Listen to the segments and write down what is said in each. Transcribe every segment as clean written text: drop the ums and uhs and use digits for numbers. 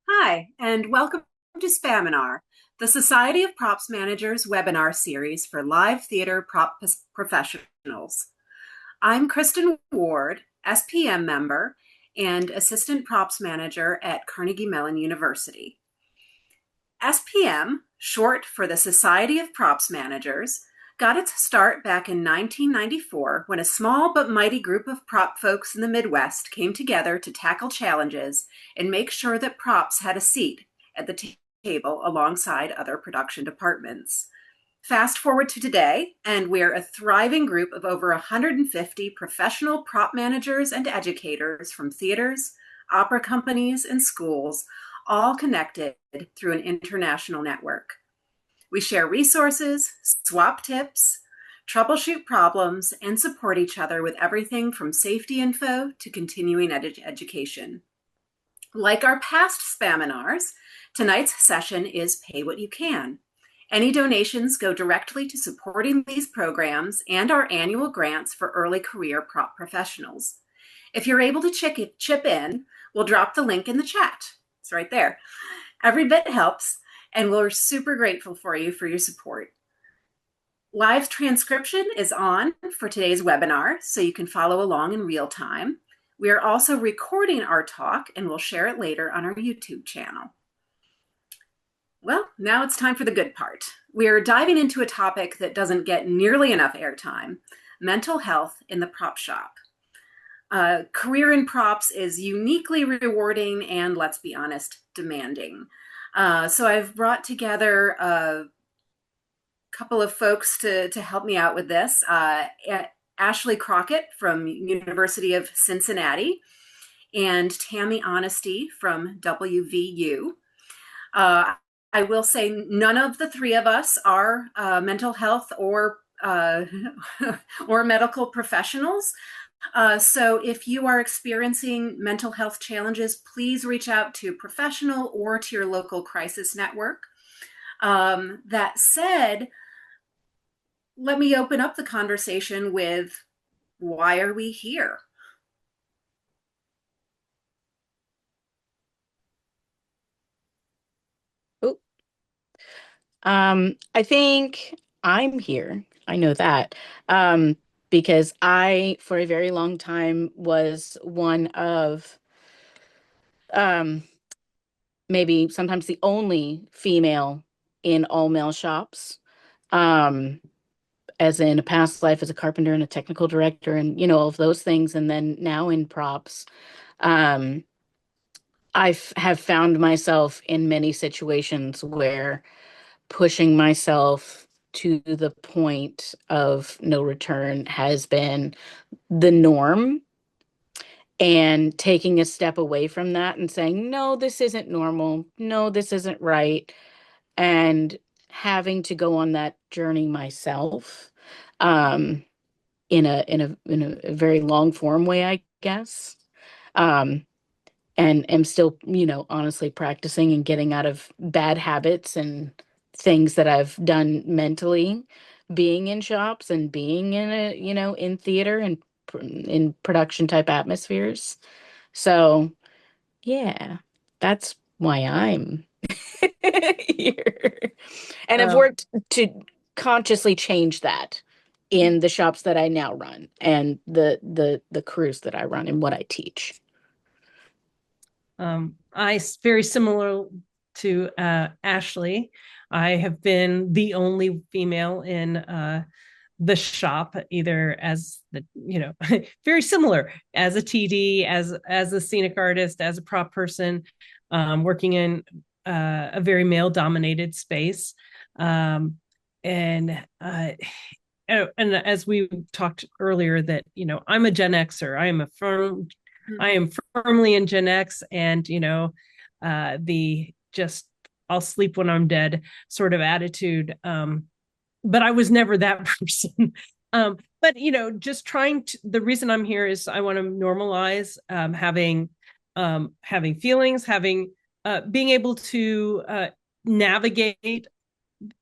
Hi, and welcome to Spaminar, the Society of Props Managers webinar series for live theater professionals. I'm Kristin Ward, SPM member and Assistant Props Manager at Carnegie Mellon University. SPM, short for the Society of Props Managers, got its start back in 1994 when a small but mighty group of prop folks in the Midwest came together to tackle challenges and make sure that props had a seat at the table alongside other production departments. Fast forward to today, and we're a thriving group of over 150 professional prop managers and educators from theaters, opera companies, and schools, all connected through an international network. We share resources, swap tips, troubleshoot problems, and support each other with everything from safety info to continuing education. Like our past Spaminars, tonight's session is Pay What You Can. Any donations go directly to supporting these programs and our annual grants for early career prop professionals. If you're able to chip in, we'll drop the link in the chat. It's right there. Every bit helps, and we're super grateful for you for your support. Live transcription is on for today's webinar, so you can follow along in real time. We are also recording our talk, and we'll share it later on our YouTube channel. Well, now it's time for the good part. We are diving into a topic that doesn't get nearly enough airtime: mental health in the prop shop. Career in props is uniquely rewarding and, let's be honest, demanding. So I've brought together a couple of folks to help me out with this. Ashley Crockett from University of Cincinnati and Tammy Honesty from WVU. I will say none of the three of us are mental health or medical professionals. So if you are experiencing mental health challenges, please reach out to a professional or to your local crisis network. That said, let me open up the conversation with, why are we here? I think I'm here. I know that. Because I, for a very long time, was one of um, maybe sometimes the only female in all male shops. Um, as in a past life as a carpenter and a technical director and, all of those things. And then now in props, um, have found myself in many situations where pushing myself to the point of no return has been the norm, and taking a step away from that and saying, no, this isn't normal. No, this isn't right. And having to go on that journey myself, um, in a very long form way, I guess. Um, and am still, honestly practicing and getting out of bad habits and things that I've done mentally, being in shops and being in in theater and in production type atmospheres. So, yeah, that's why I'm here. And I've Oh, worked to consciously change that in the shops that I now run and the crews that I run and what I teach. very similar to Ashley. I have been the only female in the shop, either as very similar as a TD, as a scenic artist, as a prop person, working in a very male dominated space. Um, and and as we talked earlier, that I'm a Gen Xer. I am firmly in Gen X, and the just I'll sleep when I'm dead sort of attitude. But I was never that person. But just trying to. The reason I'm here is I want to normalize having feelings, having being able to navigate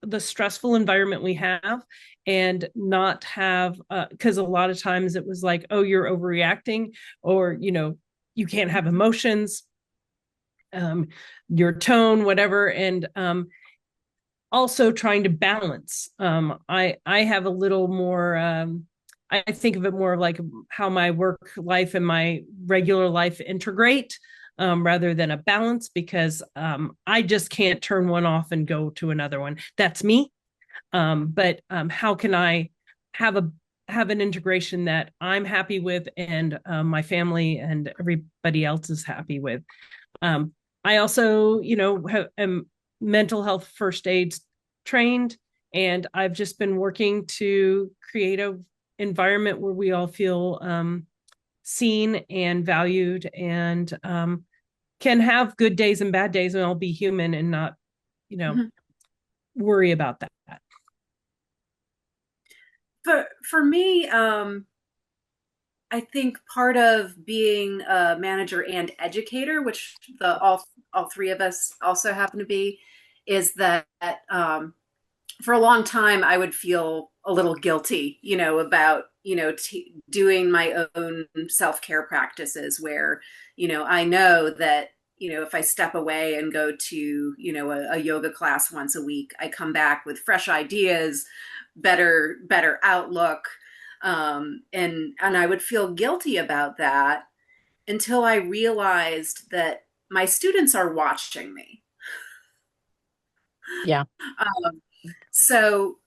the stressful environment we have, and not have because a lot of times it was like, oh, you're overreacting, or you can't have emotions. your tone, whatever. And also trying to balance. I have a little more, I think of it more like how my work life and my regular life integrate, rather than a balance, because I just can't turn one off and go to another one. That's me. But how can I have an integration that I'm happy with, and my family and everybody else is happy with? I also, am mental health first aid trained, and I've just been working to create a environment where we all feel seen and valued, and can have good days and bad days, and all be human and not, mm-hmm. worry about that. For me, I think part of being a manager and educator, which all three of us also happen to be, is that for a long time I would feel a little guilty, about doing my own self-care practices, where I know that if I step away and go to a yoga class once a week, I come back with fresh ideas, better outlook. And I would feel guilty about that until I realized that my students are watching me. Yeah. So,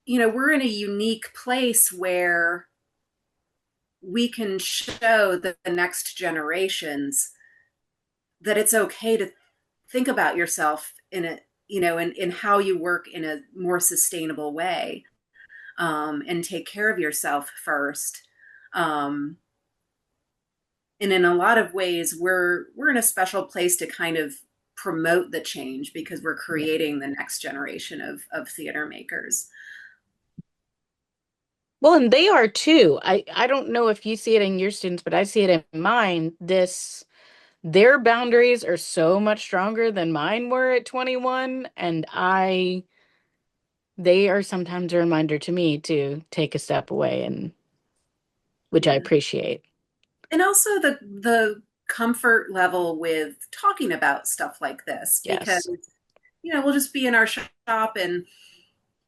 we're in a unique place where we can show the next generations that it's okay to think about yourself in a, in how you work in a more sustainable way. And take care of yourself first. And in a lot of ways, we're in a special place to kind of promote the change, because we're creating the next generation of theater makers. Well, and they are too. I don't know if you see it in your students, but I see it in mine. Their boundaries are so much stronger than mine were at 21, and they are sometimes a reminder to me to take a step away, and which I appreciate. And also the comfort level with talking about stuff like this, because we'll just be in our shop and,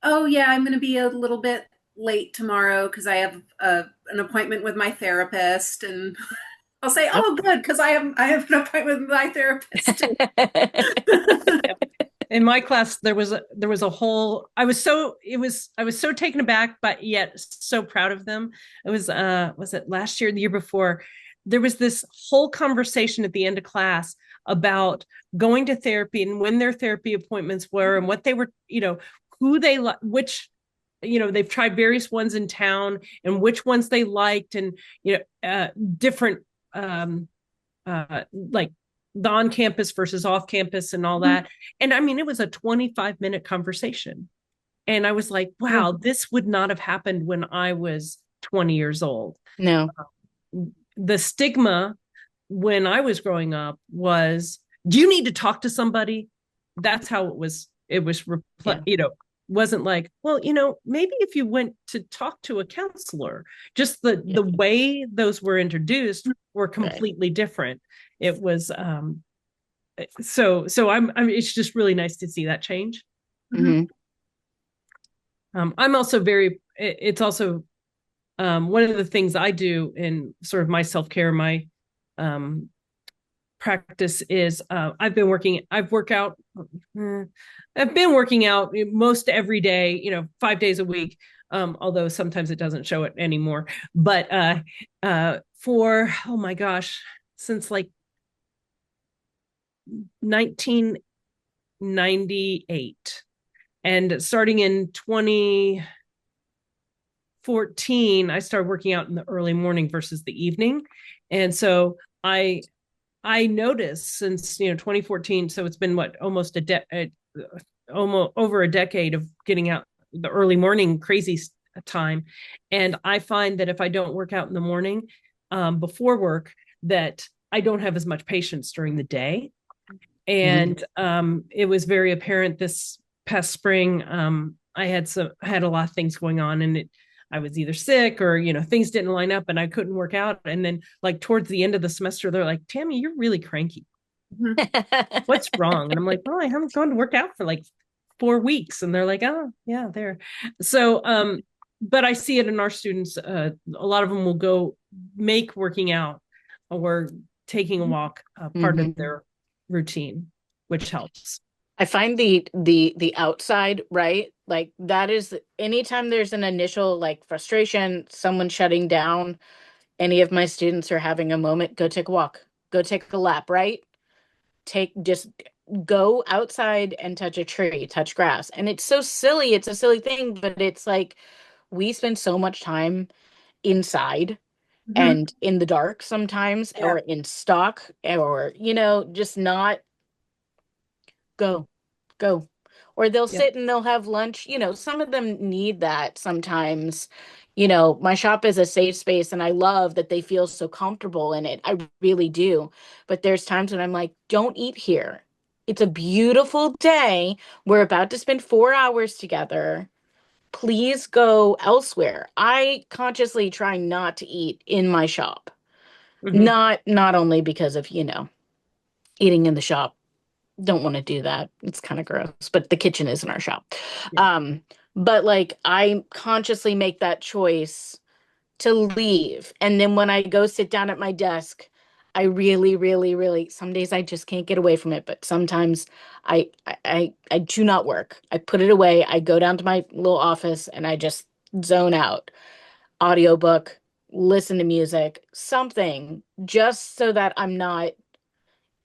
oh yeah, I'm going to be a little bit late tomorrow because I have an appointment with my therapist, and I'll say, oh good, because I have an appointment with my therapist. In my class, there was a whole, I was so taken aback, but yet so proud of them. It was it last year, the year before? There was this whole conversation at the end of class about going to therapy and when their therapy appointments were and what they were, who they like, which, they've tried various ones in town and which ones they liked, and, different, like the on-campus versus off-campus and all that. And I mean, it was a 25-minute conversation. And I was like, wow, this would not have happened when I was 20 years old. No. The stigma when I was growing up was, do you need to talk to somebody? That's how it was. It was, wasn't like, well, maybe if you went to talk to a counselor, just the way those were introduced were completely different. It was, so I'm it's just really nice to see that change. Mm-hmm. I'm also it's also, one of the things I do in sort of my self-care, my practice is, I've been working out most every day, 5 days a week. Although sometimes it doesn't show it anymore, but for, oh my gosh, since like 1998, and starting in 2014, I started working out in the early morning versus the evening. And so I noticed since 2014, so it's been almost almost over a decade of getting out the early morning crazy time. And I find that if I don't work out in the morning, before work, that I don't have as much patience during the day. And it was very apparent this past spring. I had a lot of things going on, and I was either sick or, things didn't line up and I couldn't work out. And then like towards the end of the semester, they're like, Tammy, you're really cranky. Mhm. What's wrong? And I'm like, well, I haven't gone to work out for like 4 weeks. And they're like, oh, yeah, there. So, but I see it in our students. A lot of them will go make working out or taking a walk part of Mhm. their routine, which helps. I find the outside, right? Like that is anytime there's an initial like frustration, someone shutting down, any of my students are having a moment, go take a walk, go take a lap, right? Just go outside and touch a tree, touch grass. And it's so silly. It's a silly thing, but it's like we spend so much time inside Mhm. and in the dark sometimes, Yeah. or in stock, or, just not go, go. Or they'll Yep. sit and they'll have lunch. Some of them need that sometimes. My shop is a safe space and I love that they feel so comfortable in it. I really do. But there's times when I'm like, don't eat here. It's a beautiful day. We're about to spend 4 hours together. Please go elsewhere. I consciously try not to eat in my shop. Mhm. Not only because of, eating in the shop, don't want to do that. It's kind of gross, but the kitchen is in our shop. Yeah. Um, but like I consciously make that choice to leave. And then when I go sit down at my desk, I really, really, really, some days I just can't get away from it, but sometimes I do not work. I put it away. I go down to my little office and I just zone out. Audiobook, listen to music, something, just so that I'm not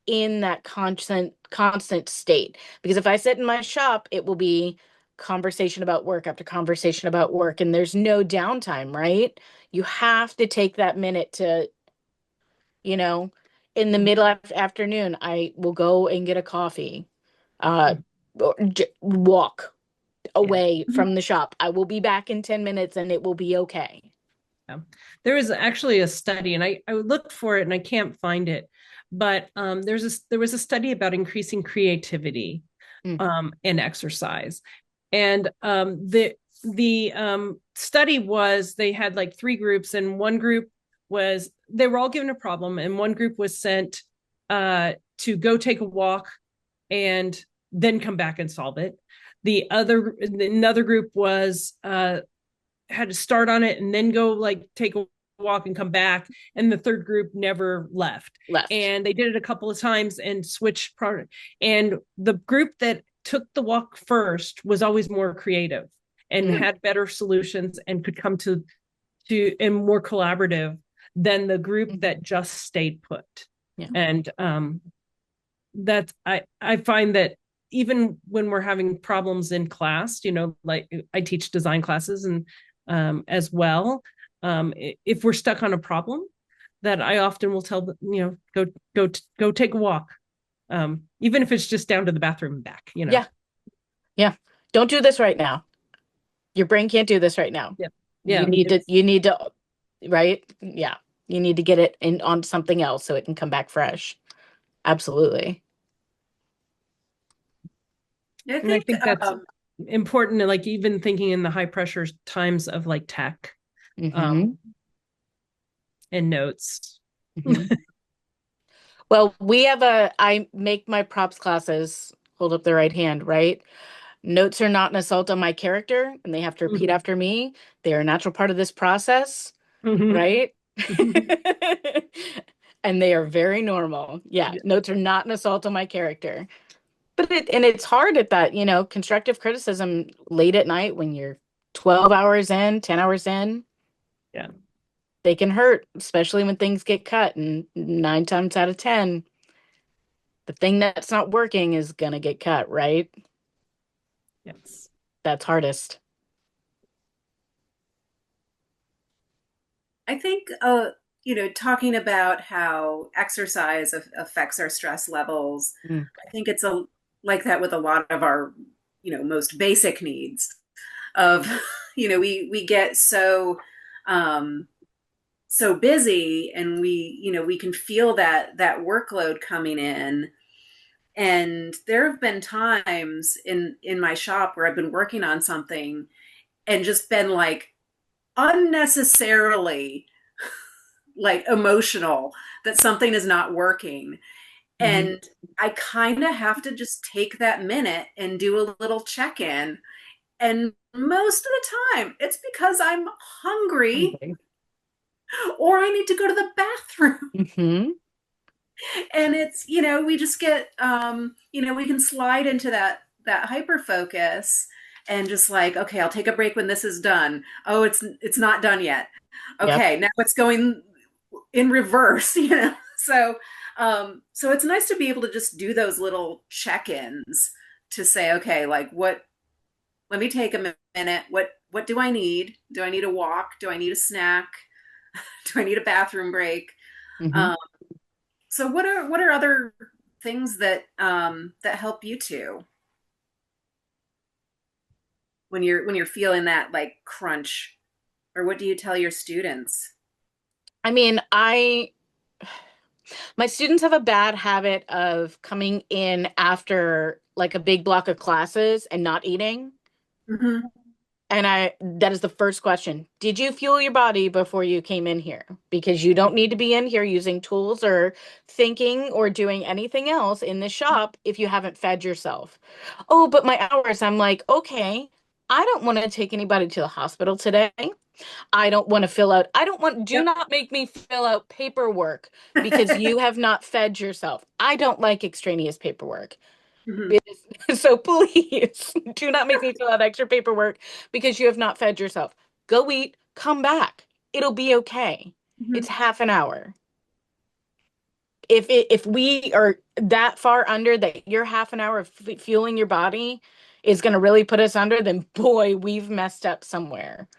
in that constant state. Because if I sit in my shop, it will be conversation about work after conversation about work, and there's no downtime, right? You have to take that minute to, you know, in the middle afternoon, I will go and get a coffee, uh, Mhm. or walk Yeah. away from the shop. I will be back in 10 minutes and it will be okay. Yeah. There is actually a study, and I looked for it and I can't find it, but there was a study about increasing creativity Mm, and exercise, and the study was they had like three groups, and one group was they were all given a problem, and one group was sent to go take a walk and then come back and solve it. Another group was had to start on it and then go like take a walk and come back, and the third group never left, left. and they did it a couple of times and switched product, and the group that took the walk first was always more creative and Mm, had better solutions and could come to and more collaborative than the group mhm. that just stayed put. Yeah. And that's I find that even when we're having problems in class, like I teach design classes and as well, if we're stuck on a problem, that I often will tell them, go take a walk, even if it's just down to the bathroom and back. Yeah. Yeah. Don't do this right now. Your brain can't do this right now. Yeah, You yeah, need to, it's you need to, right? Yeah. You need to get it in on something else so it can come back fresh. Absolutely. I and I think think that's important, like even thinking in the high pressure times of like tech um Hmm. and notes. Hmm. Well, I make my props classes hold up the right hand, right? Notes are not an assault on my character and they have to repeat Mhm. after me. They are a natural part of this process, Mhm. right? And they are very normal. Yeah, Yeah. notes are not an assault on my character. And it's hard at that, constructive criticism late at night when you're 12 hours in, 10 hours in, Yeah. they can hurt, especially when things get cut. And 9 times out of 10, the thing that's not working is gonna get cut, right? Yes. That's hardest. I think talking about how exercise affects our stress levels. Mm, I think it's a like that with a lot of our most basic needs of we get um so busy, and we can feel that workload coming in. And there have been times in my shop where I've been working on something and just been like unnecessarily like emotional that something is not working. And I kind of have to just take that minute and do a little check-in. And most of the time, it's because I'm hungry Okay. or I need to go to the bathroom. Mm-hmm. And it's, we just get, we can slide into that hyper focus and just like, okay, I'll take a break when this is done. Oh, it's not done yet. Yep. Okay, now it's going in reverse, so it's nice to be able to just do those little check-ins to say, okay, like let me take a minute. What do I need? Do I need a walk? Do I need a snack? Do I need a bathroom break? Mm-hmm. So what are other things that help you two when you're feeling that like crunch, or what do you tell your students? I mean, my students have a bad habit of coming in after like a big block of classes and not eating. Mm-hmm. And that is the first question. Did you fuel your body before you came in here? Because you don't need to be in here using tools or thinking or doing anything else in the shop if you haven't fed yourself. Oh, but my hours, I'm like, okay, I don't want to take anybody to the hospital today. Do Yep. not make me fill out paperwork because you have not fed yourself. I don't like extraneous paperwork. Mm-hmm. So please do not make me fill out extra paperwork because you have not fed yourself. Go eat, come back. It'll be okay. Mm-hmm. It's half an hour. If we are that far under that your half an hour of fueling your body is going to really put us under, then boy, we've messed up somewhere,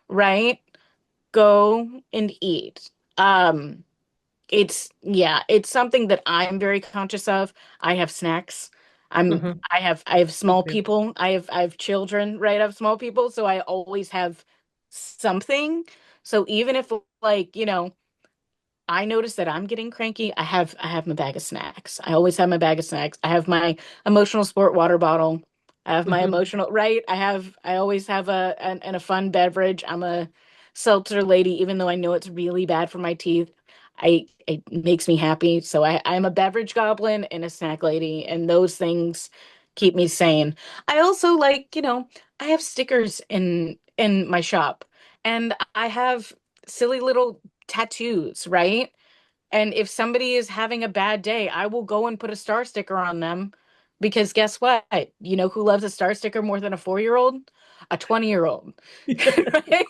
right? Go and eat. It's something that I'm very conscious of. I have snacks. Mm-hmm. I have small people. I have children, right? I have small people, so I always have something. So even if like, I notice that I'm getting cranky, I have my bag of snacks. I always have my bag of snacks. I have my emotional sport water bottle. I have my Mm-hmm. emotional, right? I always have a fun beverage. I'm a seltzer lady, even though I know it's really bad for my teeth. It makes me happy. So I'm a beverage goblin and a snack lady, and those things keep me sane. I also like, I have stickers in my shop, and I have silly little tattoos, right? And if somebody is having a bad day, I will go and put a star sticker on them because guess what? You know who loves a star sticker more than a 4-year-old? A 20-year-old. Right?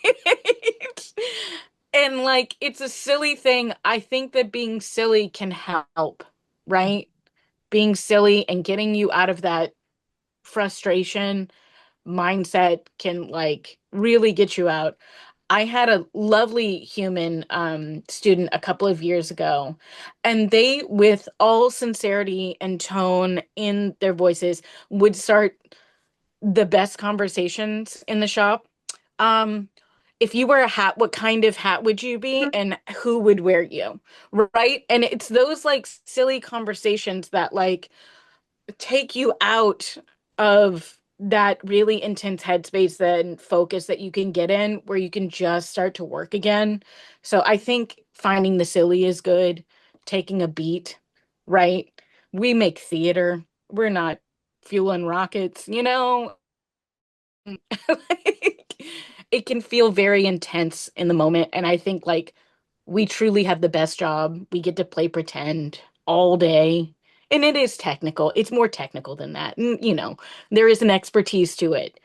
And like it's a silly thing. I think that being silly can help, right? Being silly and getting you out of that frustration mindset can like really get you out. I had a lovely human student a couple of years ago, and they, with all sincerity and tone in their voices, would start the best conversations in the shop. Um, if you wear a hat, what kind of hat would you be, and who would wear you? Right? And it's those like silly conversations that like take you out of that really intense headspace and focus that you can get in where you can just start to work again. So I think finding the silly is good, taking a beat, right? We make theater. We're not fueling rockets. Like, it can feel very intense in the moment. And I think like we truly have the best job. We get to play pretend all day. And it is technical. It's more technical than that. And, there is an expertise to it.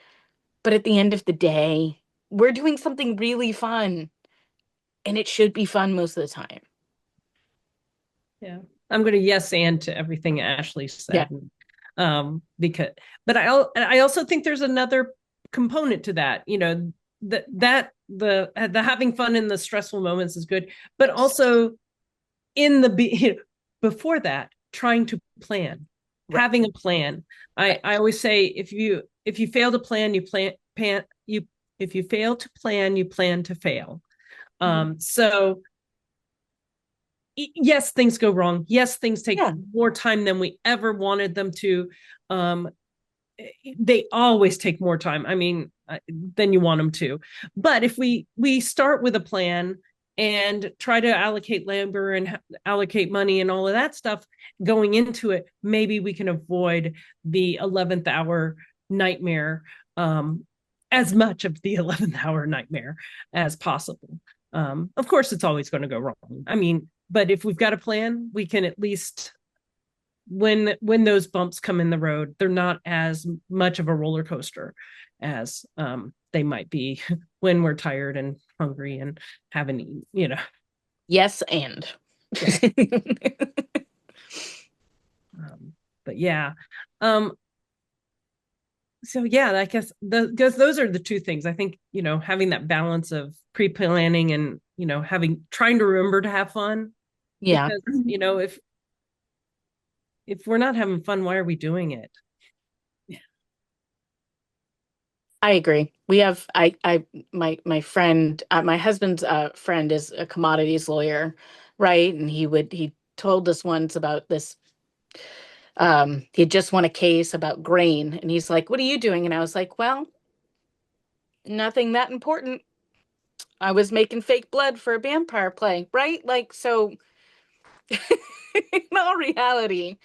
But at the end of the day, we're doing something really fun. And it should be fun most of the time. Yeah. I'm going to yes and to everything Ashley Yeah. said. Because, but I also think there's another component to that, the having fun in the stressful moments is good, but also in before that, trying to plan, Right. having a plan. Right. I always say if you fail to plan, you plan you if you fail to plan, you plan to fail. So yes, things go wrong. Yes, things take Yeah. more time than we ever wanted them to. Um, they always take more time. I mean, than you want them to. But if we start with a plan and try to allocate labor and allocate money and all of that stuff going into it, maybe we can avoid the 11th hour nightmare, as much of the 11th hour nightmare as possible. Of course, it's always going to go wrong. I mean, but if we've got a plan, we can at least, when those bumps come in the road, they're not as much of a roller coaster as they might be when we're tired and hungry and haven't eaten, Yes, and. Yeah. But yeah. So yeah, I guess because those are the two things. I think, having that balance of pre-planning and, trying to remember to have fun. Yeah. Because, if we're not having fun, why are we doing it? I agree. We have my friend, my husband's friend is a commodities lawyer, right? And he told us once about this. He had just won a case about grain, and he's like, "What are you doing?" And I was like, "Well, nothing that important. I was making fake blood for a vampire play, right? Like, so in all reality,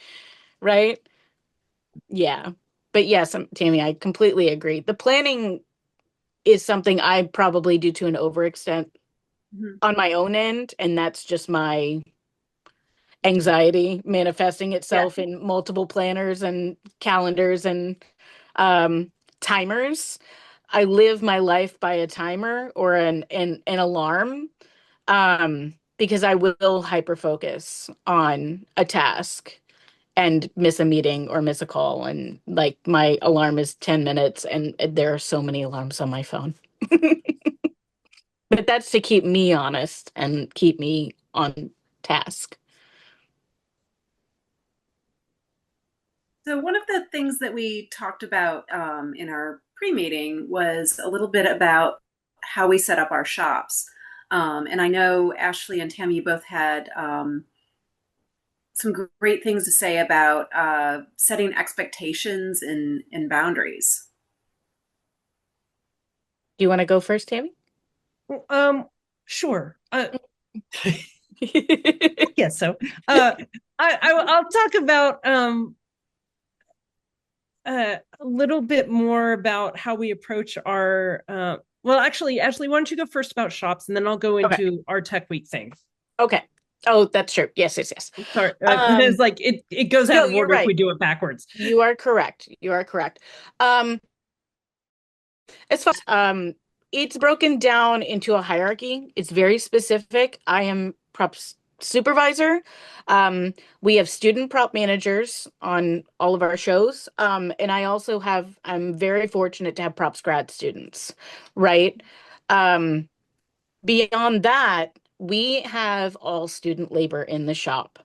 right? Yeah. But yes, Tammy, I completely agree. The planning is something I probably do to an overextent on my own end, and that's just my anxiety manifesting Yeah. itself in multiple planners and calendars and um, timers. I live my life by a timer or an alarm, because I will hyper focus on a task and miss a meeting or miss a call. And like my alarm is 10 minutes, and there are so many alarms on my phone. But that's to keep me honest and keep me on task. So, one of the things that we talked about in our pre meeting was a little bit about how we set up our shops. And I know Ashley and Tammy both had some great things to say about setting expectations and boundaries. Do you want to go first, Tammy? Sure. Yes. So, I'll talk about a little bit more about how we approach our. Well, actually, Ashley, why don't you go first about shops, and then I'll go Okay. into our tech week thing. Okay. Oh, that's true. Yes, yes, yes. Sorry, because like it goes out No, of you're order if right. we do it backwards. You are correct. You are correct. Um, as far it's broken down into a hierarchy. It's very specific. I am props supervisor. We have student prop managers on all of our shows. And I'm very fortunate to have props grad students, right? Um, Beyond that, we have all student labor in the shop.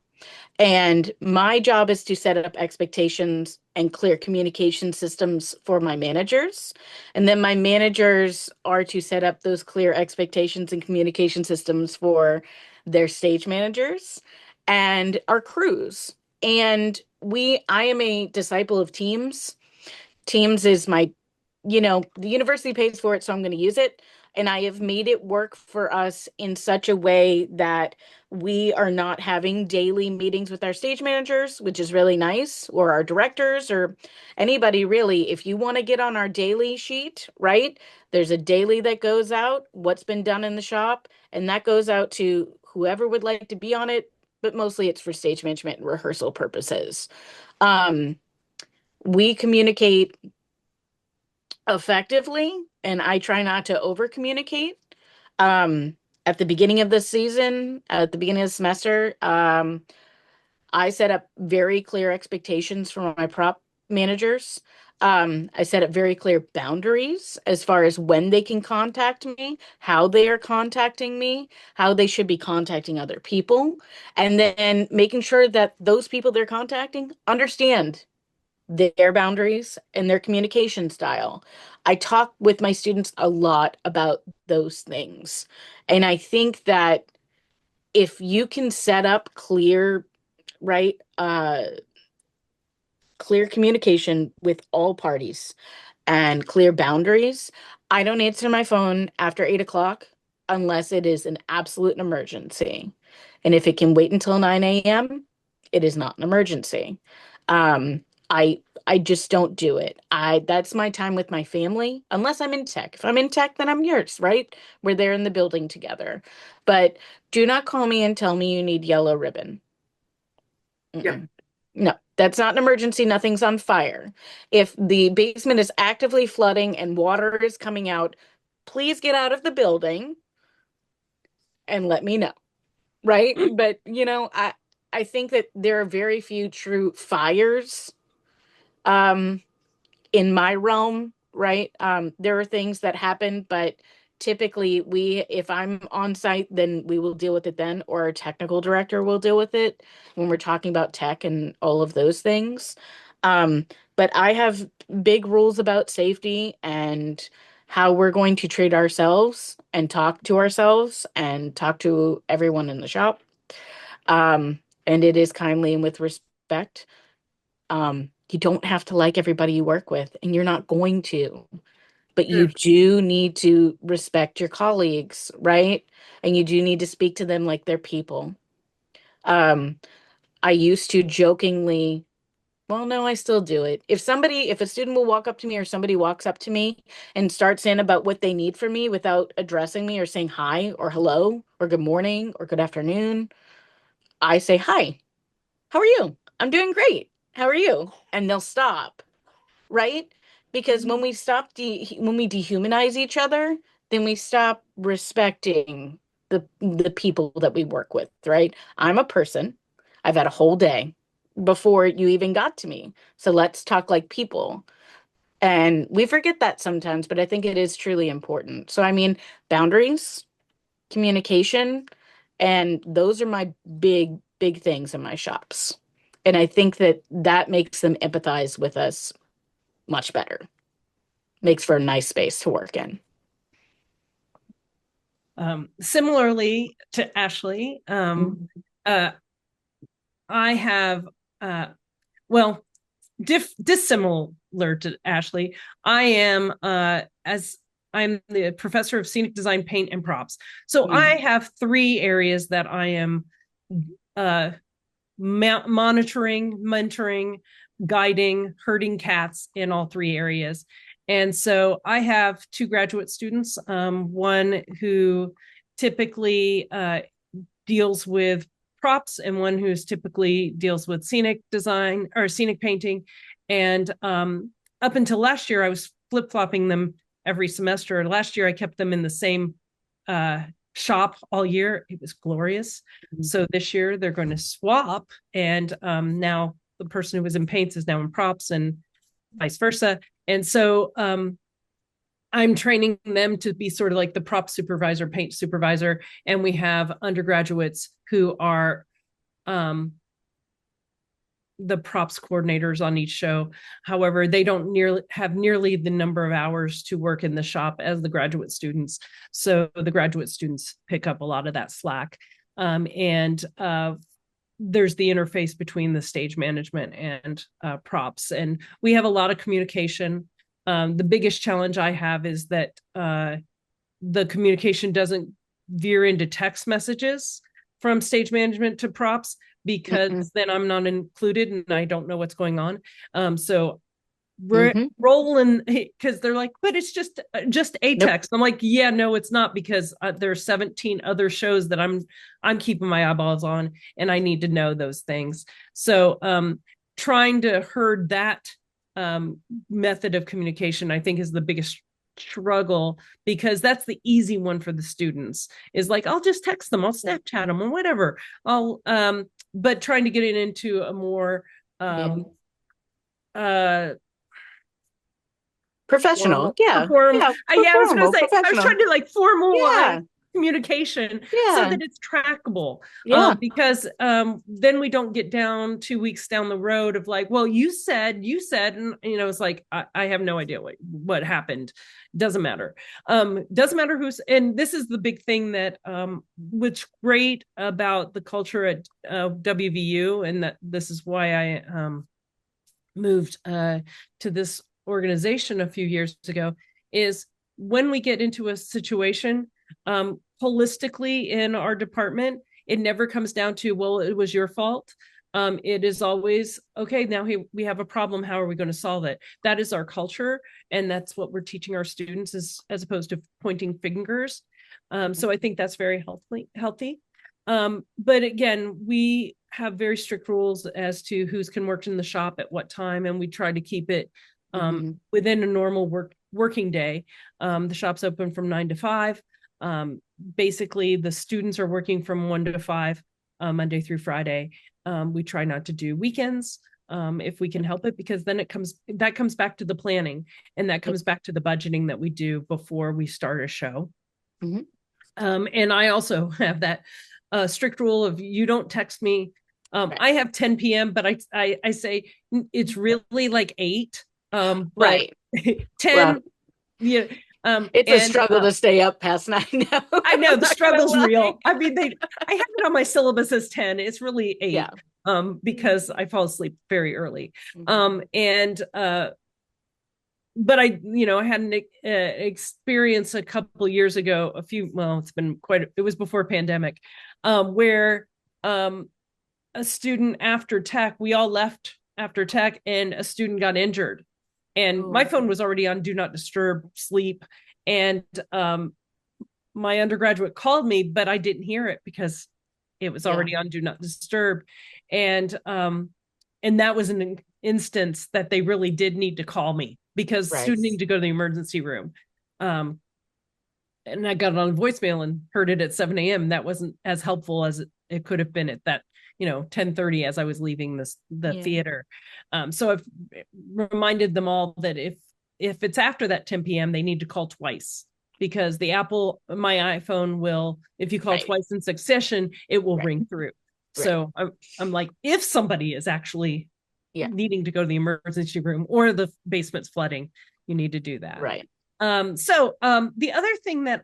And my job is to set up expectations and clear communication systems for my managers. And then my managers are to set up those clear expectations and communication systems for their stage managers and our crews. And I am a disciple of Teams. Teams is the university pays for it, so I'm going to use it. And I have made it work for us in such a way that we are not having daily meetings with our stage managers, which is really nice, or our directors, or anybody really. If you want to get on our daily sheet, right? There's a daily that goes out, what's been done in the shop, and that goes out to whoever would like to be on it, but mostly it's for stage management and rehearsal purposes. Um, we communicate effectively, and I try not to over communicate. Um, at the beginning of the season, at the beginning of the semester, I set up very clear expectations for my prop managers. I set up very clear boundaries as far as when they can contact me, how they are contacting me, how they should be contacting other people, and then making sure that those people they're contacting understand their boundaries and their communication style. I talk with my students a lot about those things. And I think that if you can set up clear, right, clear communication with all parties and clear boundaries. I don't answer my phone after 8 o'clock. unless it is an absolute emergency. And if it can wait until 9 a.m., it is not an emergency. I just don't do it. That's my time with my family, unless I'm in tech. If I'm in tech, then I'm yours, right? We're there in the building together. But do not call me and tell me you need yellow ribbon. Yep. No, that's not an emergency. Nothing's on fire. If the basement is actively flooding and water is coming out, please get out of the building and let me know. Right? But I think that there are very few true fires um in my realm, right? There are things that happen, but typically if I'm on site, then we will deal with it then, or our technical director will deal with it when we're talking about tech and all of those things. Um, but I have big rules about safety and how we're going to treat ourselves and talk to ourselves and talk to everyone in the shop. And it is kindly and with respect. You don't have to like everybody you work with, and you're not going to, but you Sure. do need to respect your colleagues, right? And you do need to speak to them like they're people. Um, I used to jokingly, well, no, I still do it. If a student will walk up to me or somebody walks up to me and starts in about what they need from me without addressing me or saying hi or hello or good morning or good afternoon, I say, hi, how are you? I'm doing great. How are you? And they'll stop, right? Because when we dehumanize each other, then we stop respecting the people that we work with, right? I'm a person. I've had a whole day before you even got to me. So let's talk like people. And we forget that sometimes, but I think it is truly important. So I mean, boundaries, communication, and those are my big things in my shops. And I think that that makes them empathize with us much better. Makes for a nice space to work in. Similarly to Ashley, uh, I have, well, dissimilar to Ashley. I am, as I'm the professor of scenic design, paint, and props. So I have three areas that I am uh, monitoring, mentoring, guiding, herding cats in all three areas. And so I have two graduate students, one who typically deals with props and one who's typically deals with scenic design or scenic painting. And up until last year, I was flip-flopping them every semester. Last year, I kept them in the same shop all year. It was glorious. So this year they're going to swap, and now the person who was in paints is now in props, and vice versa. And so I'm training them to be sort of like the prop supervisor, paint supervisor, and we have undergraduates who are the props coordinators on each show. However, they don't have nearly the number of hours to work in the shop as the graduate students. So the graduate students pick up a lot of that slack. And there's the interface between the stage management and props. And we have a lot of communication. The biggest challenge I have is that the communication doesn't veer into text messages from stage management to props, because then I'm not included and I don't know what's going on. So we're rolling, because they're like, but it's just a text. I'm like, yeah, no, it's not, because there are 17 other shows that I'm keeping my eyeballs on, and I need to know those things. So trying to herd that method of communication, I think, is the biggest struggle, because that's the easy one for the students, is like, I'll just text them, I'll Snapchat them, or whatever. But trying to get it into a more professional. Yeah. I was going to say, I was trying to like formalize communication so that it's trackable. Because then we don't get down 2 weeks down the road of like, well, you said, and it's like, I have no idea what happened. Doesn't matter. Doesn't matter who's, and this is the big thing that what's great about the culture at WVU, and that this is why I moved to this organization a few years ago, is when we get into a situation, holistically in our department, it never comes down to, well, it was your fault. It is always, okay, now we have a problem. How are we going to solve it? That is our culture. And that's what we're teaching our students, as opposed to pointing fingers. So I think that's very healthy. But again, we have very strict rules as to who's can work in the shop at what time. And we try to keep it within a normal working day. The shop's open from 9 to 5. Basically, the students are working from 1 to 5, Monday through Friday. We try not to do weekends if we can help it, because then that comes back to the planning, and that comes back to the budgeting that we do before we start a show. And I also have that strict rule of, you don't text me. I have 10 p.m., but I say it's really like 8. Right. 10. Well, yeah. It's a struggle to stay up past 9 now. I know the struggle's real. I mean, I have it on my syllabus as 10. It's really 8. Yeah. Because I fall asleep very early. But I had an experience a couple of years ago, it was before pandemic, where a student after tech, we all left after tech, and a student got injured. And my phone was already on do not disturb sleep. And my undergraduate called me, but I didn't hear it because it was already on do not disturb. And that was an instance that they really did need to call me, because student needed to go to the emergency room. And I got it on voicemail and heard it at 7 a.m. That wasn't as helpful as it could have been at that 10:30 as I was leaving the theater. So I've reminded them all that if it's after that 10 p.m., they need to call twice, because my iPhone will, if you call twice in succession, it will ring through. So I'm like, if somebody is actually needing to go to the emergency room or the basement's flooding, you need to do that. Right. So the other thing that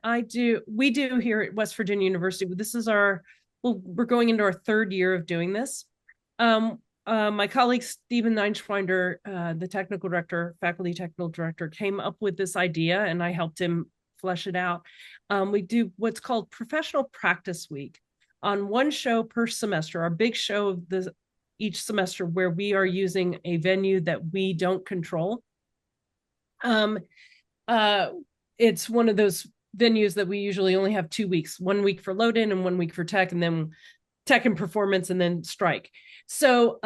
we do here at West Virginia University, we're going into our 3rd year of doing this. My colleague, Stephen Neinschwinder, the faculty technical director, came up with this idea, and I helped him flesh it out. We do what's called Professional Practice Week on one show per semester, our big show of each semester, where we are using a venue that we don't control. It's one of those venues that we usually only have 2 weeks, 1 week for load in and 1 week for tech, and then tech and performance, and then strike. So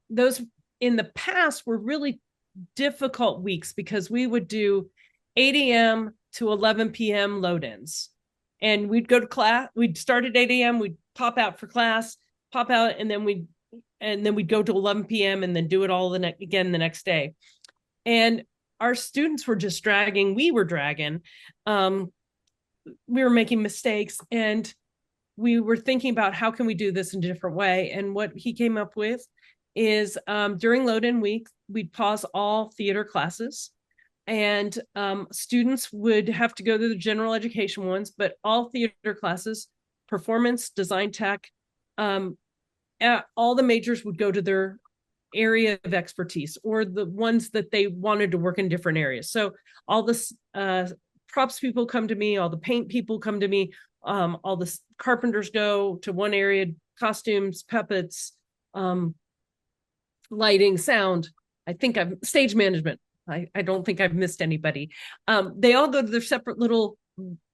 those in the past were really difficult weeks, because we would do 8 a.m. to 11 p.m. load-ins, and we'd go to class. We'd start at 8 a.m. We'd pop out for class, pop out, and then we'd go to 11 p.m. and then do it all again the next day. And our students were just dragging. We were dragging. We were making mistakes, and we were thinking about how can we do this in a different way. And what he came up with is during load-in week, we'd pause all theater classes, and students would have to go to the general education ones, but all theater classes, performance, design, tech, all the majors would go to their area of expertise, or the ones that they wanted to work in different areas. So all the props people come to me, all the paint people come to me, all the carpenters go to one area, costumes, puppets, lighting, sound. Stage management. I don't think I've missed anybody. They all go to their separate little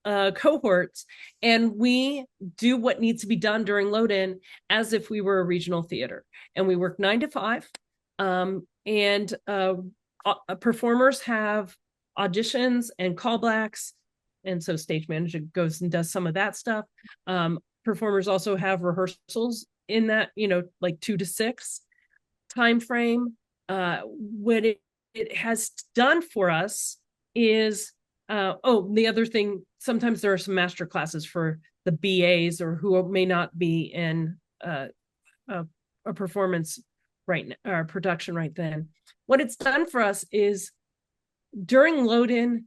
cohorts, and we do what needs to be done during load-in as if we were a regional theater. And we work 9 to 5. And performers have auditions and callbacks, and so stage manager goes and does some of that stuff. Performers also have rehearsals in that, like 2 to 6 time frame. What it has done for us is the other thing, sometimes there are some master classes for the BAs or who may not be in a performance right now, or production right then. What it's done for us is during load-in,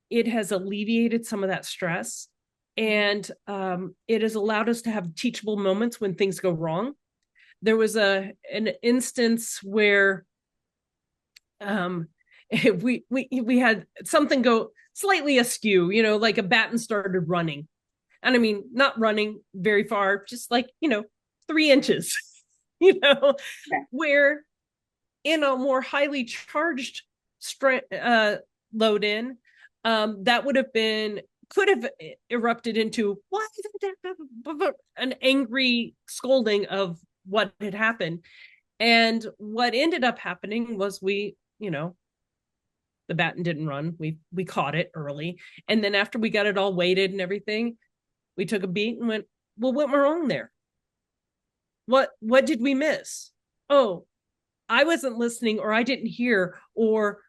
it has alleviated some of that stress, and it has allowed us to have teachable moments when things go wrong. There was an instance where we had something go slightly askew, like a baton started running. And I mean, not running very far, just like, 3 inches, Okay. where in a more highly charged load in, that could have erupted into what an angry scolding of what had happened. And what ended up happening was the batten didn't run. We caught it early. And then after we got it all weighted and everything, we took a beat and went, well, what went wrong there? What did we miss? Oh, I wasn't listening, or I didn't hear, or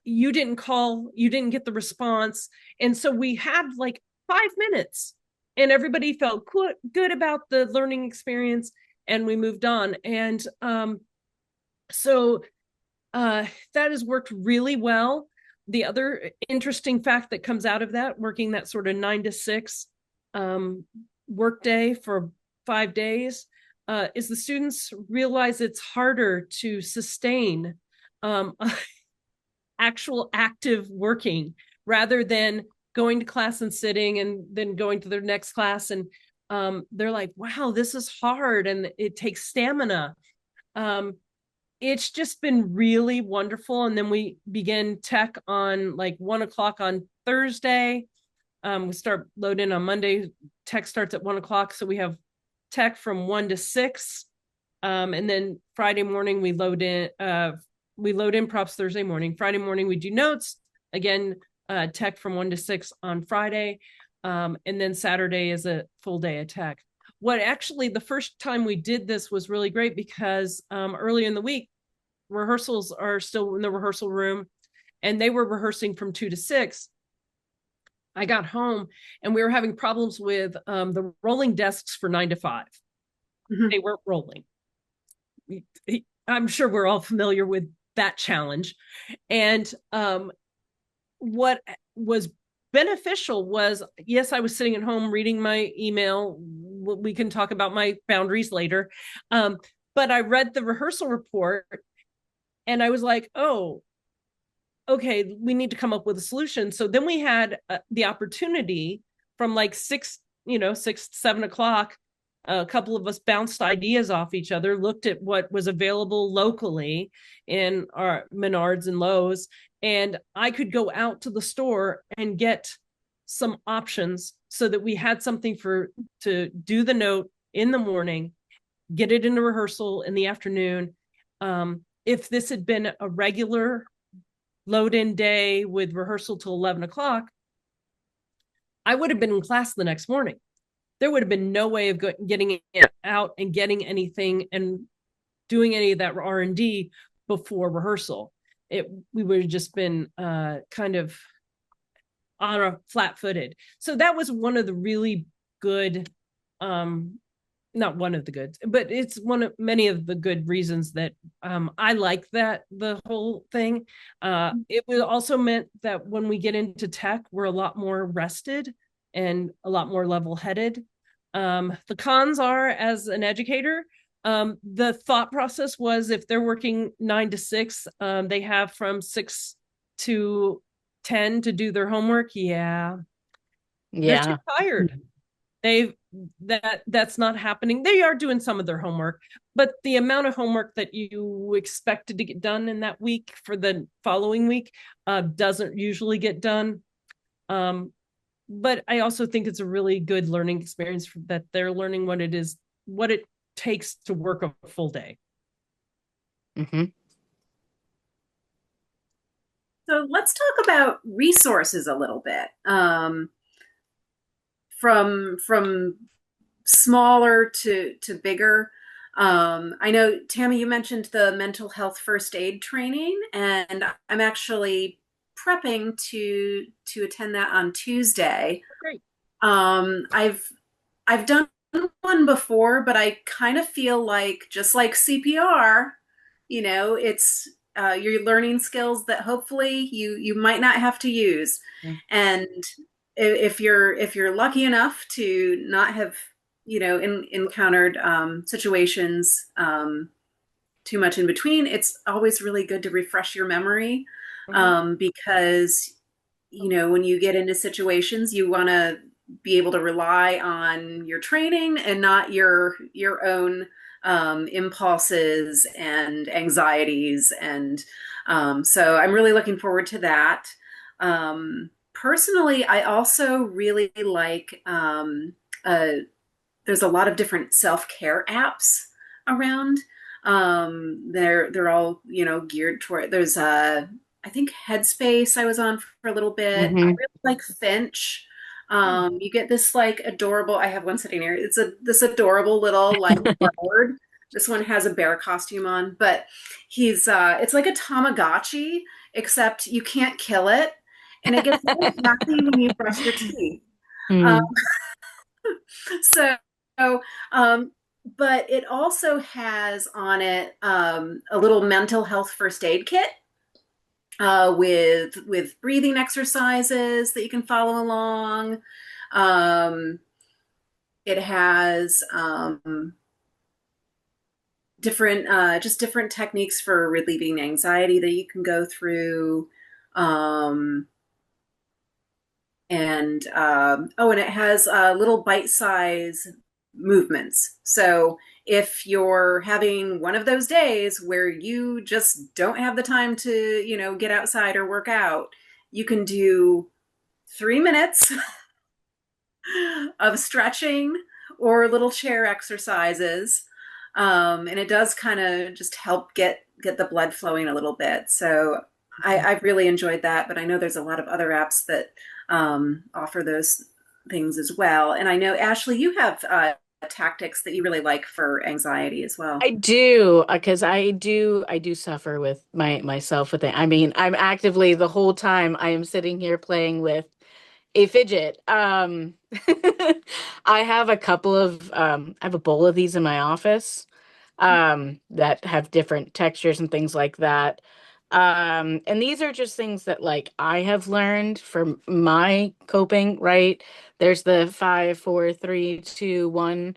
you didn't call, you didn't get the response. And so we had like 5 minutes and everybody felt good about the learning experience, and we moved on. And so that has worked really well. The other interesting fact that comes out of that, working that sort of 9 to 6 work day for 5 days, is the students realize it's harder to sustain actual active working rather than going to class and sitting and then going to their next class. And they're like, wow, this is hard and it takes stamina. It's just been really wonderful. And then we begin tech on like 1:00 on Thursday. We start loading on Monday. Tech starts at 1:00. So we have tech from 1 to 6. And then Friday morning we load in props Thursday morning. Friday morning we do notes. Again, tech from 1 to 6 on Friday. And then Saturday is a full day of tech. What actually, the first time we did this was really great because early in the week, rehearsals are still in the rehearsal room, and they were rehearsing from 2 to 6. I got home and we were having problems with the rolling desks for 9 to 5. Mm-hmm. They weren't rolling. I'm sure we're all familiar with that challenge. And what was beneficial was, yes, I was sitting at home reading my email. We can talk about my boundaries later. But I read the rehearsal report and I was like, oh, okay, we need to come up with a solution. So then we had the opportunity from like 6, 7 o'clock. A couple of us bounced ideas off each other, looked at what was available locally in our Menards and Lowe's, and I could go out to the store and get some options so that we had something to do the note in the morning, get it into rehearsal in the afternoon. If this had been a regular load-in day with rehearsal till 11 o'clock, I would have been in class the next morning. There would have been no way of getting it out and getting anything and doing any of that R&D before rehearsal. We would have just been kind of on a flat-footed. So that was one of the really good, not one of the good, but it's one of many of the good reasons that I like the whole thing. It also meant that when we get into tech, we're a lot more rested and a lot more level-headed. The cons are, as an educator, the thought process was if they're working 9 to 6, they have from 6 to 10 to do their homework. They're too tired. That's not happening. They are doing some of their homework, but the amount of homework that you expected to get done in that week for the following week doesn't usually get done. But I also think it's a really good learning experience that they're learning what it takes to work a full day. Mm-hmm. So let's talk about resources a little bit. From smaller to bigger. I know, Tammy, you mentioned the mental health first aid training, and I'm actually prepping to attend that on Tuesday. Great. I've done one before, but I kind of feel like, just like CPR, it's you're learning skills that hopefully you might not have to use. Yeah. And if you're lucky enough to not have encountered situations too much in between, it's always really good to refresh your memory, because when you get into situations, you want to be able to rely on your training and not your own impulses and anxieties. And so I'm really looking forward to that. Personally, I also really like there's a lot of different self-care apps around. They're all, geared toward, there's I think Headspace I was on for a little bit. I Hmm. really like Finch. You get this like adorable, I have one sitting here. It's this adorable little like bird. This one has a bear costume on, but he's it's like a Tamagotchi, except you can't kill it. And it gets really happy when you brush your teeth. Um, Mm. so, um, but it also has on it a little mental health first aid kit with breathing exercises that you can follow along. Um, it has different just different techniques for relieving anxiety that you can go through. Um, and it has little bite-size movements. So if you're having one of those days where you just don't have the time to, get outside or work out, you can do 3 minutes of stretching or little chair exercises. And it does kind of just help get the blood flowing a little bit. So I've really enjoyed that, but I know there's a lot of other apps that offer those things as well. And I know, Ashley, you have tactics that you really like for anxiety as well. I do, because I do suffer with myself with it. I mean, I'm actively the whole time I am sitting here playing with a fidget. I have a couple of I have a bowl of these in my office that have different textures and things like that. And these are just things that like I have learned for my coping, right? There's the 5, 4, 3, 2, 1,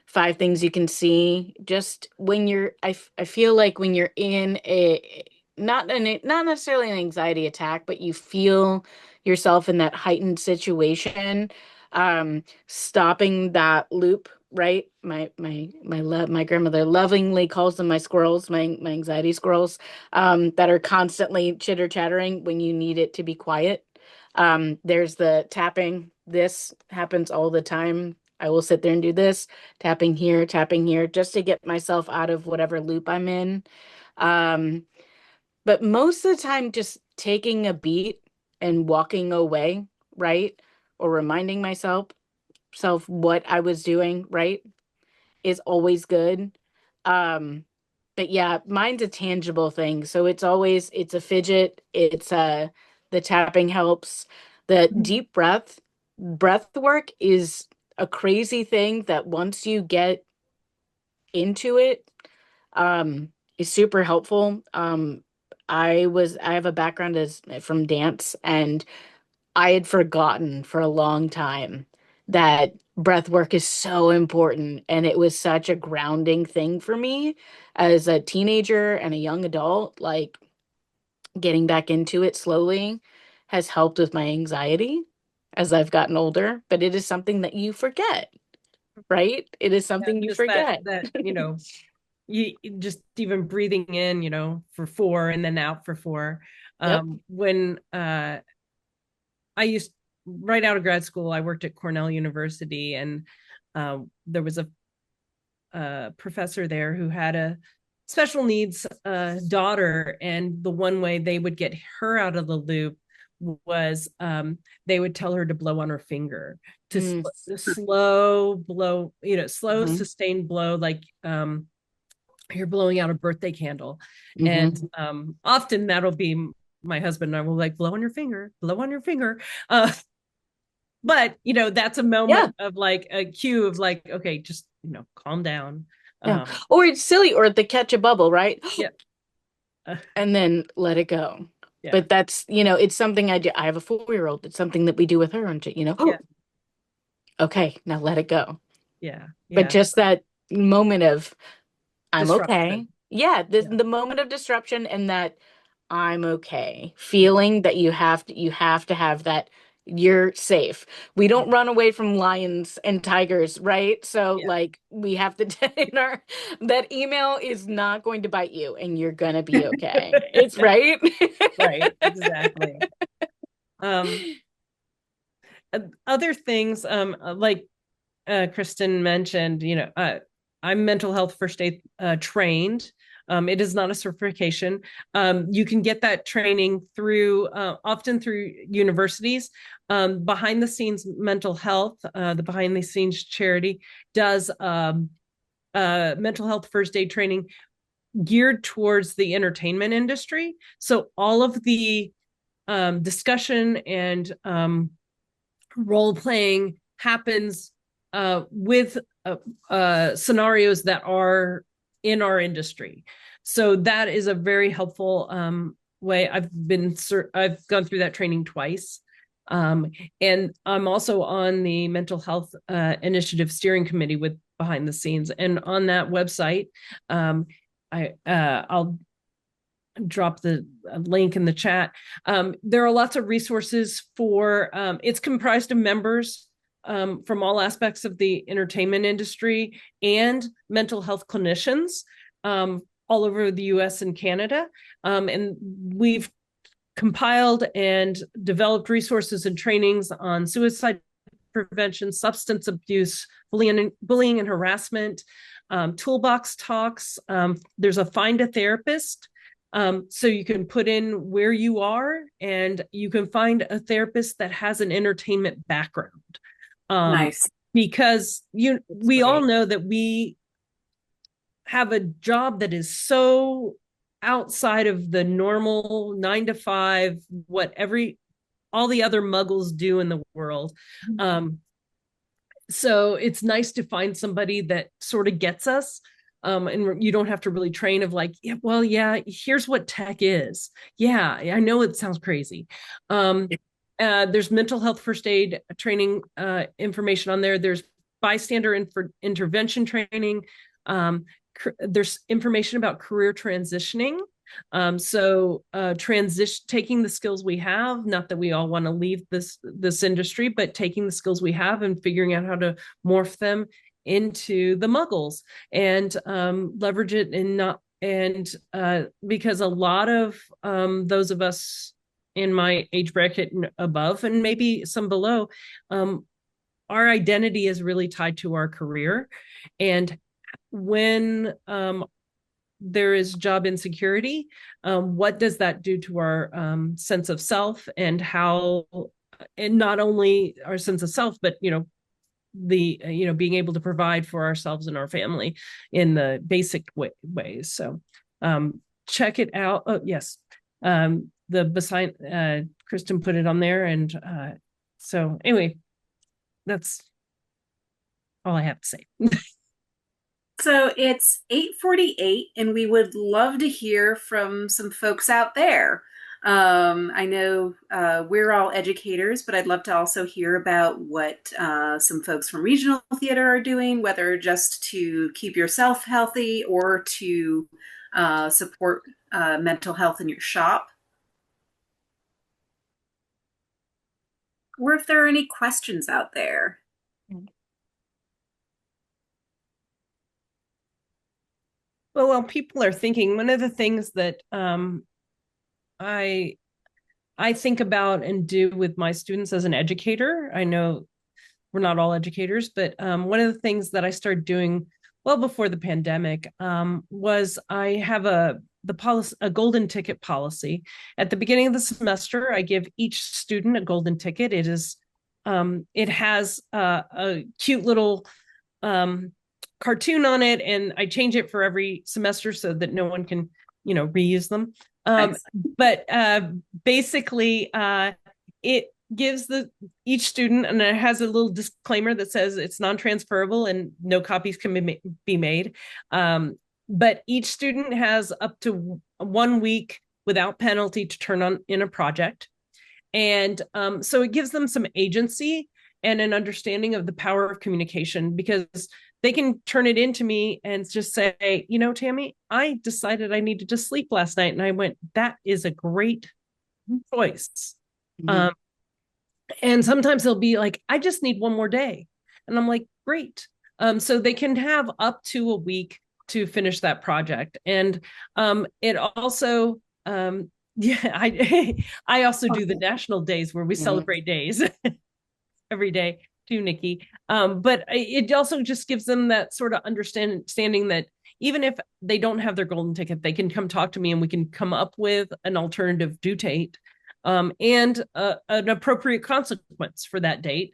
5 things you can see. Just when I feel like when you're in a not necessarily an anxiety attack, but you feel yourself in that heightened situation, stopping that loop, right? My grandmother lovingly calls them my squirrels, my anxiety squirrels, that are constantly chitter chattering when you need it to be quiet. There's the tapping. This happens all the time. I will sit there and do this, tapping here, just to get myself out of whatever loop I'm in. Um, but most of the time, just taking a beat and walking away, right? Or reminding myself what I was doing, right? Is always good. Um, but yeah, mine's a tangible thing. So it's a fidget. It's the tapping helps. The deep breath work is a crazy thing that once you get into it, is super helpful. I have a background as from dance, and I had forgotten for a long time that breath work is so important. And it was such a grounding thing for me as a teenager and a young adult. Like getting back into it slowly has helped with my anxiety as I've gotten older. But it is something that you forget, right? It is Yeah, something you just that forget. you just even breathing in, for 4 and then out for 4. Yep. When I used right out of grad school, I worked at Cornell University, and there was a professor there who had a special needs daughter, and the one way they would get her out of the loop was they would tell her to blow on her finger, to Mm. slow blow, slow Mhm. sustained blow, like you're blowing out a birthday candle. And Mhm. often that'll be my husband and I will like blow on your finger, blow on your finger. But that's a Yeah. moment of like a cue of like, okay, just calm down. Yeah. um Or it's silly, or the catch a bubble, right? yeah. uh, And then let it go. yeah. But that's, it's something I do. I have a 4-year-old. It's something that we do with her. And, Yeah. okay, now let it go. Yeah. But Yeah. just that moment of, I'm okay. Disruption. Yeah, Yeah. the moment of disruption, and that I'm okay. Feeling that you have to have that you're safe. We don't run away from lions and tigers, right? So Yeah. like we have to that email is not going to bite you and you're gonna be okay. It's right. Right, exactly. Other things, like Kristin mentioned, I'm mental health first aid trained. It is not a certification. You can get that training through often through universities. Behind the Scenes Mental Health, the Behind the Scenes charity, does mental health first aid training geared towards the entertainment industry. So all of the discussion and role playing happens with scenarios that are in our industry. So that is a very helpful way. I've gone through that training twice. And I'm also on the mental health initiative steering committee with Behind the Scenes. And on that website, I'll drop the link in the chat. There are lots of resources for, it's comprised of members from all aspects of the entertainment industry and mental health clinicians all over the US and Canada. And we've compiled and developed resources and trainings on suicide prevention, substance abuse, bullying and harassment, toolbox talks. There's a Find a Therapist. So you can put in where you are and you can find a therapist that has an entertainment background. Nice. Because we all know that we have a job that is so outside of the normal 9 to 5, what all the other muggles do in the world. So it's nice to find somebody that sort of gets us. And you don't have to really train of like, here's what tech is. Yeah, I know it sounds crazy. There's mental health first aid training information on there. There's bystander intervention training. There's information about career transitioning. So taking the skills we have, not that we all want to leave this industry, but taking the skills we have and figuring out how to morph them into the muggles and leverage it because a lot of those of us in my age bracket and above, and maybe some below, our identity is really tied to our career. And when there is job insecurity, what does that do to our sense of self and not only our sense of self, but being able to provide for ourselves and our family in the basic ways. So check it out. Oh yes, the beside Kristin put it on there, and so anyway, that's all I have to say. So it's 8:48, and we would love to hear from some folks out there. I know we're all educators, but I'd love to also hear about what some folks from regional theater are doing, whether just to keep yourself healthy or to support mental health in your shop. Or if there are any questions out there. Well, while people are thinking, one of the things that I think about and do with my students as an educator, I know we're not all educators, but one of the things that I started doing well before the pandemic was I have a golden ticket policy. At the beginning of the semester, I give each student a golden ticket. It has a cute little cartoon on it, and I change it for every semester so that no one can, reuse them. But basically, it gives each student, and it has a little disclaimer that says it's non-transferable and no copies can be made. But each student has up to 1 week without penalty to turn in a project. And so it gives them some agency and an understanding of the power of communication, because they can turn it into me and just say, Tammy, I decided I needed to sleep last night. And I went, that is a great choice. Mm-hmm. And sometimes they'll be like, I just need one more day. And I'm like, great. So they can have up to a week to finish that project. And it also, yeah, I also do the national days where we celebrate days every day too, Nikki. But it also just gives them that sort of understanding that even if they don't have their golden ticket, they can come talk to me and we can come up with an alternative due date, and an appropriate consequence for that date.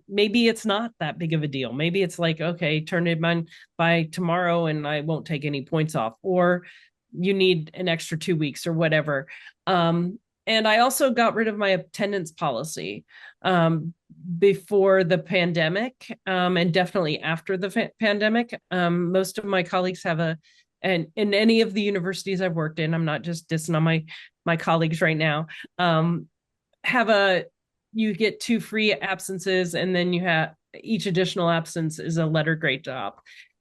Maybe it's not that big of a deal. Maybe it's like, okay, turn it in by tomorrow and I won't take any points off, or you need an extra 2 weeks or whatever. And I also got rid of my attendance policy before the pandemic, and definitely after the pandemic. Most of my colleagues have and in any of the universities I've worked in, I'm not just dissing on my colleagues right now, have you get 2 free absences, and then you have each additional absence is a letter grade job.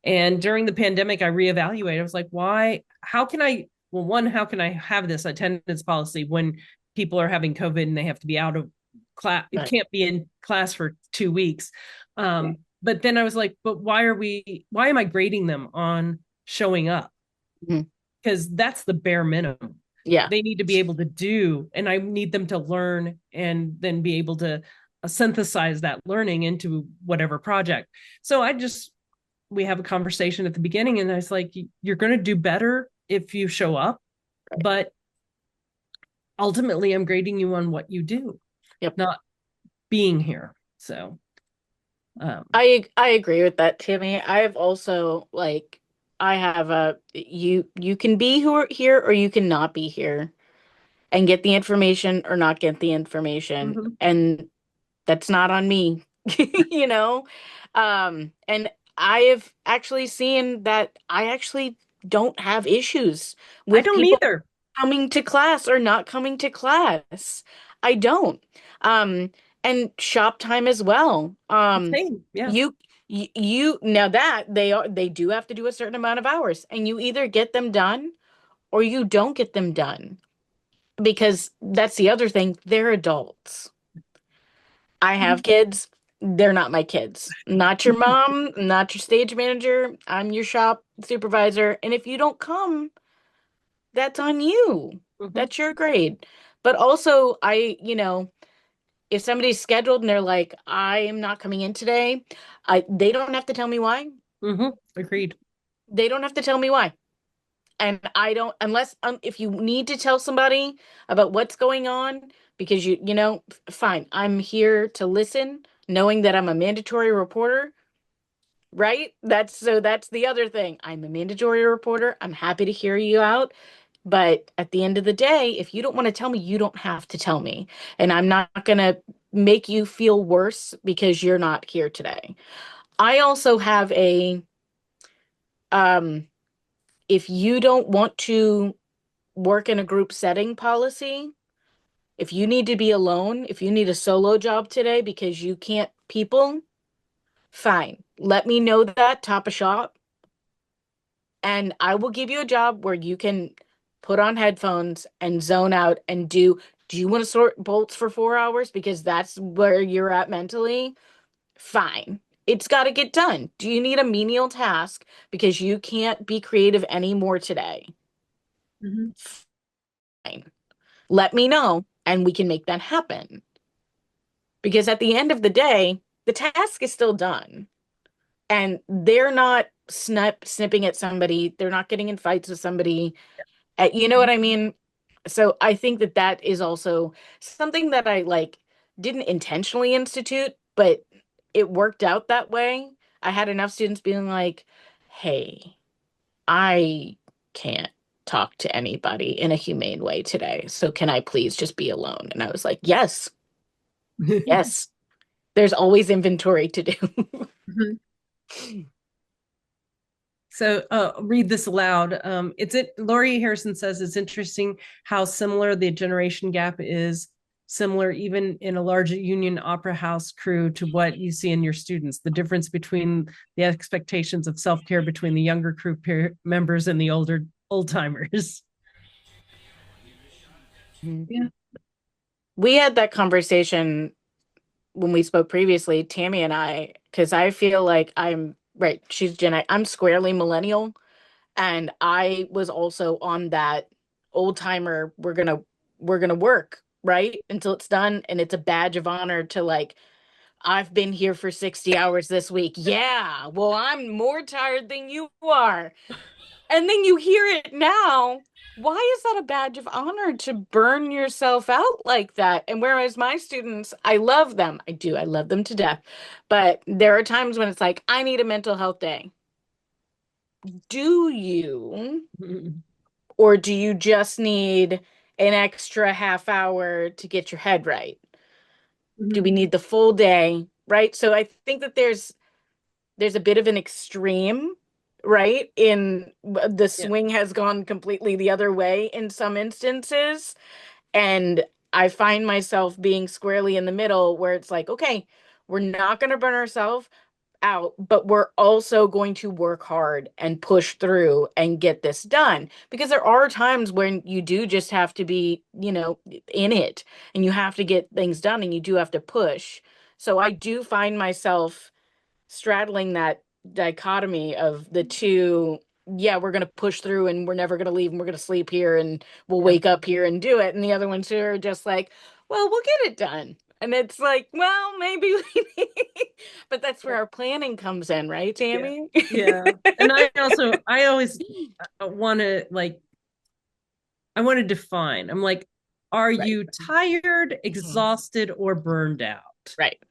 And during the pandemic, I reevaluated. I was like, why? How can I? Well, one, how can I have this attendance policy when people are having COVID and they have to be out of class? It can't be in class for 2 weeks. But then I was like, but why am I grading them on showing up? Because that's the bare minimum. Yeah. They need to be able to do, and I need them to learn and then be able to synthesize that learning into whatever project. So we have a conversation at the beginning, and I was like, you're going to do better if you show up, but ultimately I'm grading you on what you do, not being here. So I agree with that, Tammy. I have also I have you can be here or you cannot be here and get the information or not get the information. And that's not on me, you know? And I have actually seen that I actually don't have issues with I don't people either coming to class or not coming to class. I don't. And shop time as well. Same. Yeah. You now that they do have to do a certain amount of hours, and you either get them done or you don't get them done, because that's the other thing, they're adults. I have kids, they're not my kids. Not your mom, not your stage manager. I'm your shop supervisor, and if you don't come, that's on you. That's your grade. But also, if somebody's scheduled and they're like, I am not coming in today, they don't have to tell me why. Agreed. They don't have to tell me why. And I don't, unless, if you need to tell somebody about what's going on, because fine, I'm here to listen, knowing that I'm a mandatory reporter, right? That's the other thing. I'm a mandatory reporter. I'm happy to hear you out. But at the end of the day, if you don't want to tell me, you don't have to tell me. And I'm not going to make you feel worse because you're not here today. I also have if you don't want to work in a group setting policy, if you need to be alone, if you need a solo job today because you can't people, fine. Let me know that, top of shop. And I will give you a job where you can put on headphones and zone out and do you want to sort bolts for 4 hours because that's where you're at mentally? Fine. It's got to get done. Do you need a menial task because you can't be creative anymore today? Fine. Let me know and we can make that happen. Because at the end of the day, the task is still done. And they're not snipping at somebody. They're not getting in fights with somebody. You know what I mean? So I think that is also something that I didn't intentionally institute, but it worked out that way. I had enough students being like, hey, I can't talk to anybody in a humane way today. So can I please just be alone? And I was like, yes, yes. There's always inventory to do. So read this aloud. Laurie Harrison says it's interesting how similar the generation gap is, similar even in a large union opera house crew to what you see in your students. The difference between the expectations of self-care between the younger crew members and the old timers. Yeah. We had that conversation when we spoke previously, Tammy and I, because I feel like I'm right, she's Gen X, I'm squarely millennial, and I was also on that old timer, we're gonna work, right? Until it's done, and it's a badge of honor to like, I've been here for 60 hours this week. Yeah, well, I'm more tired than you are. And then you hear it now. Why is that a badge of honor to burn yourself out like that? And whereas my students, I love them. I do. I love them to death. But there are times when it's like, I need a mental health day. Do you? Or do you just need an extra half hour to get your head right? Do we need the full day? Right? So I think that there's a bit of an extreme, right? In the Yeah. swing has gone completely the other way in some instances. And I find myself being squarely in the middle where it's like, okay, we're not going to burn ourselves out, but we're also going to work hard and push through and get this done. Because there are times when you do just have to be, in it and you have to get things done and you do have to push. So I do find myself straddling that dichotomy of the two. Yeah, we're going to push through and we're never going to leave and we're going to sleep here and we'll Yeah. wake up here and do it. And the other ones who are just like, well, we'll get it done. And it's like, well, maybe we but that's where our planning comes in, right, Yeah. Tammy? Yeah. And I always want to like, I want to define. I'm like, are Right. you tired, Mhm. exhausted, or burned out? Right.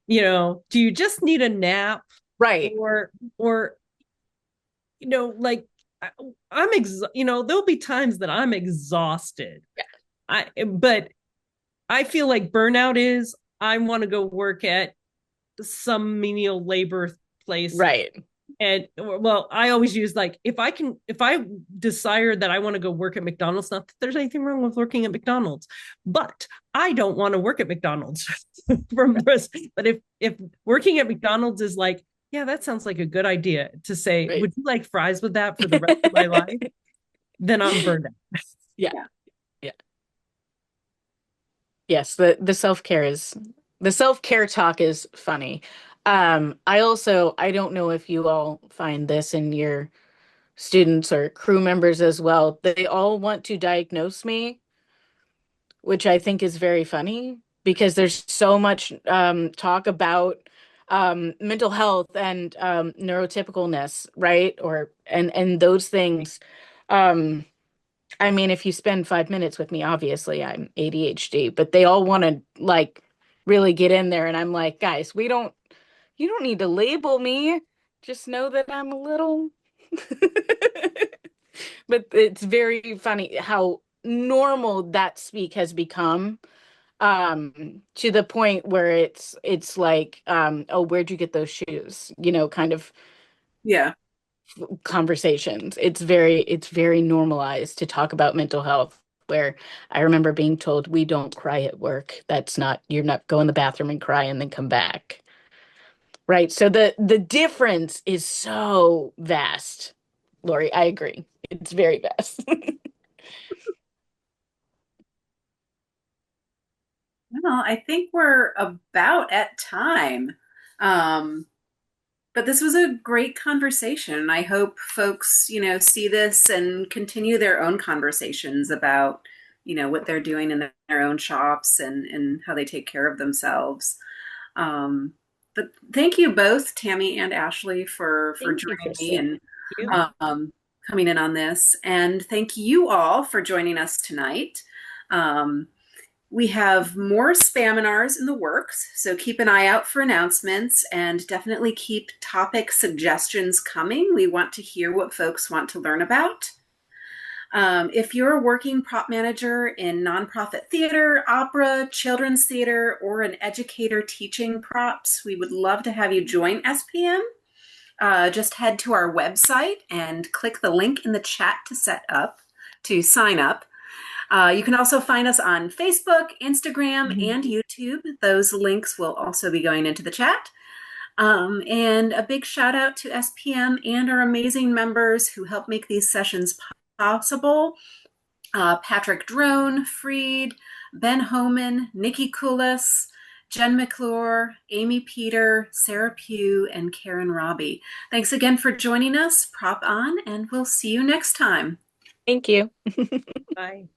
Do you just need a nap, Right. or like I- there'll be times that I'm exhausted. Yeah. But I feel like burnout is I want to go work at some menial labor place. Right. And well, I always use like if I desire that I want to go work at McDonald's, not that there's anything wrong with working at McDonald's, but I don't want to work at McDonald's from this. But if working at McDonald's is like, yeah, that sounds like a good idea to say, Right. would you like fries with that for the rest of my life? Then I'm burned out. Yeah. Yeah. Yes, the self-care talk is funny. I don't know if you all find this in your students or crew members as well. They all want to diagnose me, which I think is very funny because there's so much talk about mental health and neurotypicalness, right? And those things. Um, I mean, if you spend 5 minutes with me, obviously I'm ADHD, but they all want to like really get in there. And I'm like, guys, you don't need to label me. Just know that I'm a little, but it's very funny how normal that speak has become, to the point where it's like, oh, where'd you get those shoes? Kind of Yeah. conversations. It's very normalized to talk about mental health. Where I remember being told we don't cry at work. That's not, you're not go in the bathroom and cry and then come back. Right. So the difference is so vast. Lori, I agree. It's very vast. Well, I think we're about at time. Um, but this was a great conversation. I hope folks, see this and continue their own conversations about, what they're doing in their own shops and how they take care of themselves. Um, but thank you both, Tammy and Ashley, for Thank you, joining me Kristen. and You. coming in on this. And thank you all for joining us tonight. Um, we have more Spaminars in the works, so keep an eye out for announcements and definitely keep topic suggestions coming. We want to hear what folks want to learn about. If you're a working prop manager in nonprofit theater, opera, children's theater, or an educator teaching props, we would love to have you join SPM. Just head to our website and click the link in the chat to sign up. You can also find us on Facebook, Instagram, and YouTube. Those links will also be going into the chat. And a big shout out to SPM and our amazing members who help make these sessions possible. Patrick Drone, Freed, Ben Homan, Nikki Kulis, Jen McClure, Amy Peter, Sarah Pugh, and Karen Robbie. Thanks again for joining us. Prop on, and we'll see you next time. Thank you. Bye.